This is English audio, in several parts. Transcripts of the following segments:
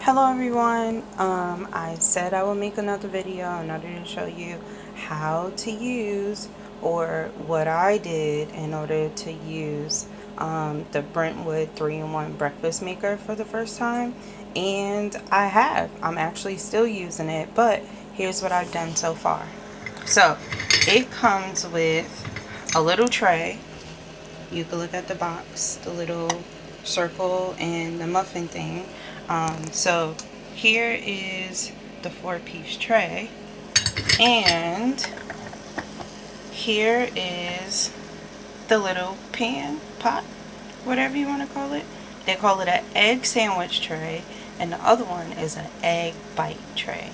Hello everyone. I said I will make another video in order to show you how to use or what I did in order to use the Brentwood 3-in-1 breakfast maker for the first time. And I have. I'm actually still using it, but here's what I've done so far. So it comes with a little tray. You can look at the box, the little circle and the muffin thing. So here is the 4-piece tray, and here is the little pan, pot, whatever you want to call it. They call it an egg sandwich tray, and the other one is an egg bite tray.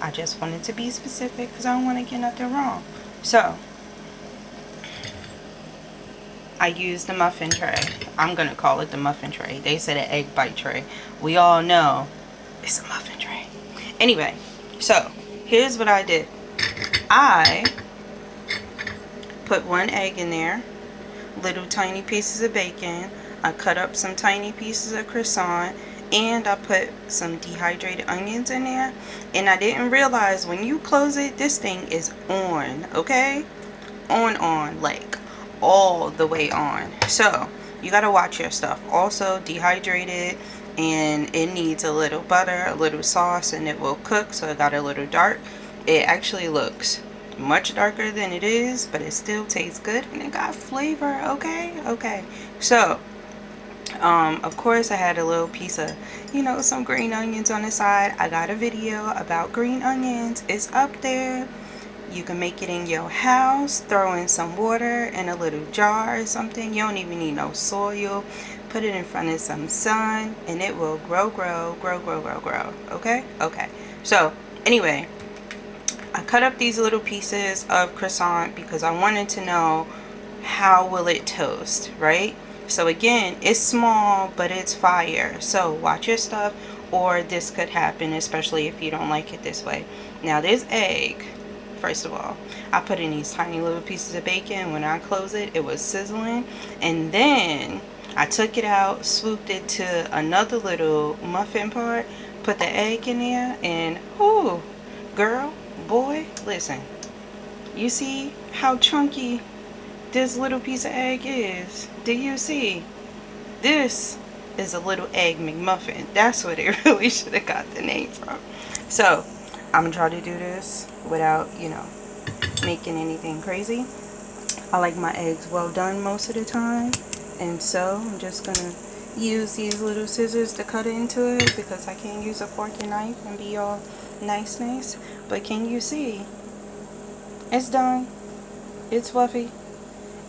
I just wanted to be specific because I don't want to get nothing wrong. So I used the muffin tray. I'm going to call it the muffin tray. They said an egg bite tray. We all know it's a muffin tray. Anyway, so here's what I did. I put 1 egg in there, little tiny pieces of bacon. I cut up some tiny pieces of croissant, and I put some dehydrated onions in there. And I didn't realize when you close it, this thing is on, okay? On, like all the way on. So you gotta watch your stuff. Also dehydrated, and it needs a little butter, a little sauce, and it will cook. So it got a little dark. It actually looks much darker than it is, but it still tastes good, and it got flavor. Okay. So of course I had a little piece of, some green onions on the side. I got a video about green onions. It's up there. You can make it in your house. Throw in some water in a little jar or something. You don't even need no soil. Put it in front of some sun, and it will grow. Okay. So anyway, I cut up these little pieces of croissant because I wanted to know how will it toast, right? So again, it's small, but it's fire. So watch your stuff, or this could happen, especially if you don't like it this way. Now this egg, first of all, I put in these tiny little pieces of bacon. When I closed it, it was sizzling. And then I took it out, swooped it to another little muffin part, put the egg in there, and ooh, girl, boy, listen. You see how chunky this little piece of egg is? Do you see? This is a little egg McMuffin. That's what it really should have got the name from. So I'm gonna try to do this without, making anything crazy. I like my eggs well done most of the time, and so I'm just gonna use these little scissors to cut into it because I can't use a fork and knife and be all nice. But can you see? It's done. It's fluffy.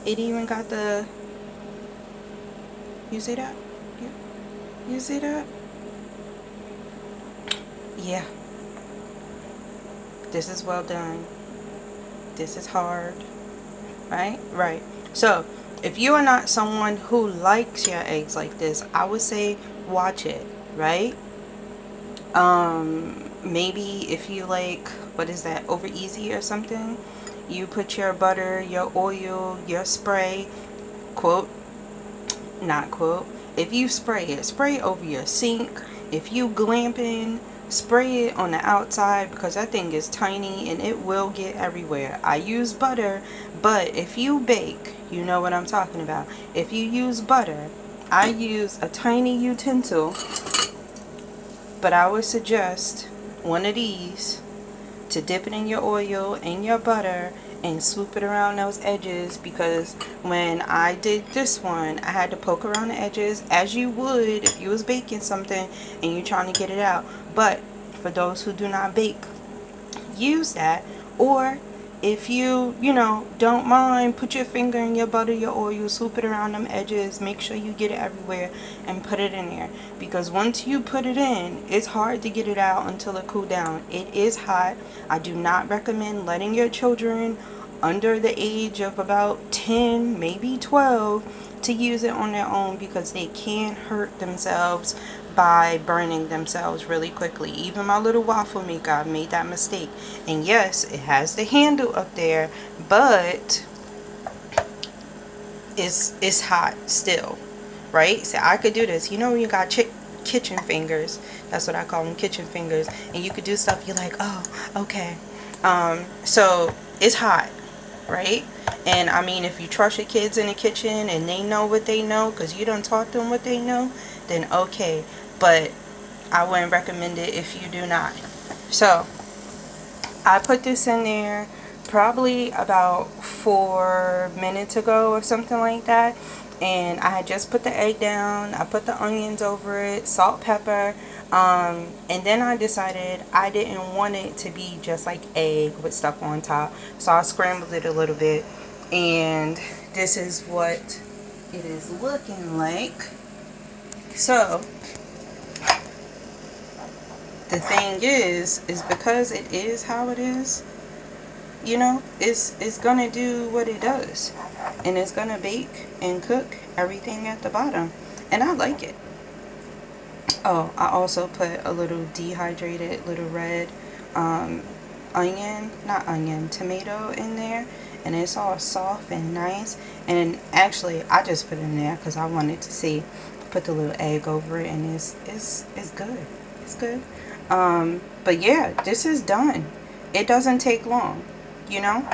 It even got the, you see that? You see that? Yeah. This is well done. This is hard. Right. So if you are not someone who likes your eggs like this, I would say watch it, right? Maybe if you like, what is that, over easy or something, you put your butter, your oil, your spray, quote, not quote, if you spray it, spray over your sink. If you glamping, spray it on the outside because that thing is tiny and it will get everywhere. I use butter, but if you bake, you know what I'm talking about. If you use butter, I use a tiny utensil, but I would suggest one of these to dip it in your oil and your butter and swoop it around those edges, because when I did this one, I had to poke around the edges as you would if you was baking something and you're trying to get it out. But for those who do not bake, use that. Or if you don't mind, put your finger in your butter, your oil, swoop it around them edges, make sure you get it everywhere and put it in there, because once you put it in, it's hard to get it out until it cool down. It is hot. I do not recommend letting your children under the age of about 10, maybe 12, to use it on their own, because they can hurt themselves by burning themselves really quickly. Even my little waffle maker, I made that mistake. And yes, it has the handle up there, but it's hot still, right? So I could do this. When you got kitchen fingers. That's what I call them, kitchen fingers. And you could do stuff, you're like, oh, okay. So it's hot, right? And I mean, if you trust your kids in the kitchen and they know what they know because you done taught them what they know, then okay. But I wouldn't recommend it if you do not. So I put this in there probably about 4 minutes ago or something like that. And I had just put the egg down. I put the onions over it, salt, pepper. And then I decided I didn't want it to be just like egg with stuff on top. So I scrambled it a little bit. And this is what it is looking like. So the thing is because it is how it is, you know, it's gonna do what it does, and it's gonna bake and cook everything at the bottom, and I like it. Oh, I also put a little dehydrated little red tomato in there, and it's all soft and nice. And actually I just put it in there because I wanted to see. Put the little egg over it, and it's good. It's good. But yeah, this is done. It doesn't take long, you know.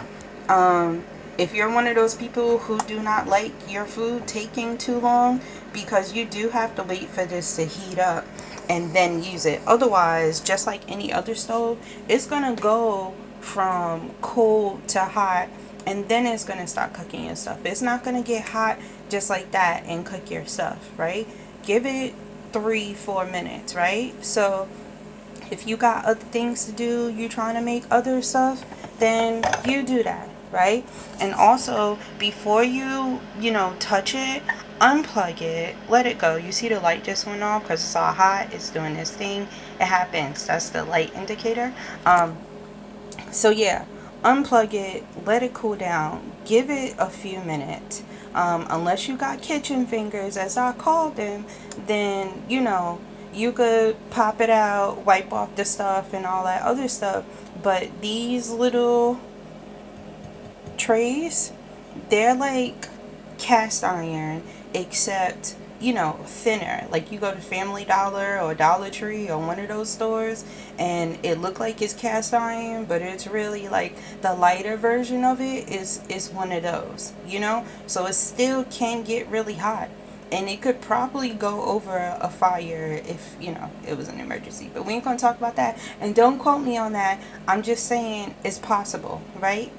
If you're one of those people who do not like your food taking too long, because you do have to wait for this to heat up and then use it. Otherwise, just like any other stove, it's gonna go from cold to hot, and then it's gonna start cooking your stuff. It's not gonna get hot just like that and cook your stuff, right? Give it 3-4 minutes, right? So if you got other things to do, you're trying to make other stuff, then you do that, right? And also, before you touch it, unplug it, let it go. You see the light just went off because it's all hot, it's doing this thing. It happens. That's the light indicator. So yeah, unplug it, let it cool down, give it a few minutes. Unless you got kitchen fingers, as I call them, then you could pop it out, wipe off the stuff and all that other stuff. But these little trays, they're like cast iron, except thinner. Like, you go to Family Dollar or Dollar Tree or one of those stores, and it look like it's cast iron, but it's really like the lighter version of it is one of those, so it still can get really hot, and it could probably go over a fire if it was an emergency. But we ain't gonna talk about that, and don't quote me on that. I'm just saying it's possible, right?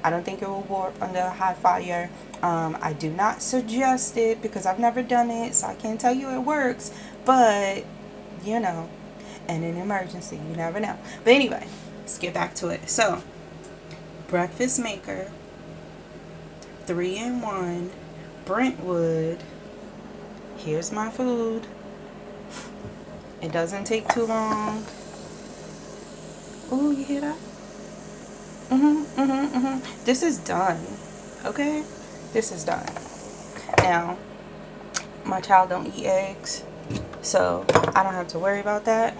I don't think it will warp under a high fire. I do not suggest it because I've never done it, so I can't tell you it works. But in an emergency, you never know. But anyway, let's get back to it. So, breakfast maker, 3-in-1, Brentwood. Here's my food. It doesn't take too long. Oh, you hear that? This is done. Okay? This is done. Now, my child don't eat eggs, so I don't have to worry about that.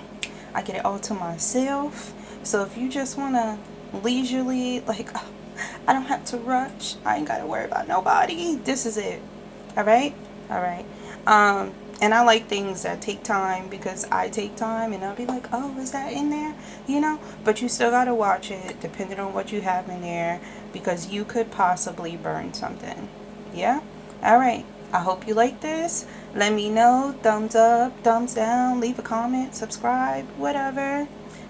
I get it all to myself. So if you just want to leisurely, like, I don't have to rush, I ain't got to worry about nobody, this is it. Alright? Alright. And I like things that take time, because I take time and I'll be like, oh, is that in there? But you still got to watch it depending on what you have in there, because you could possibly burn something. Yeah? Alright. I hope you like this. Let me know. Thumbs up, thumbs down, leave a comment, subscribe, whatever.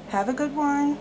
Have a good one.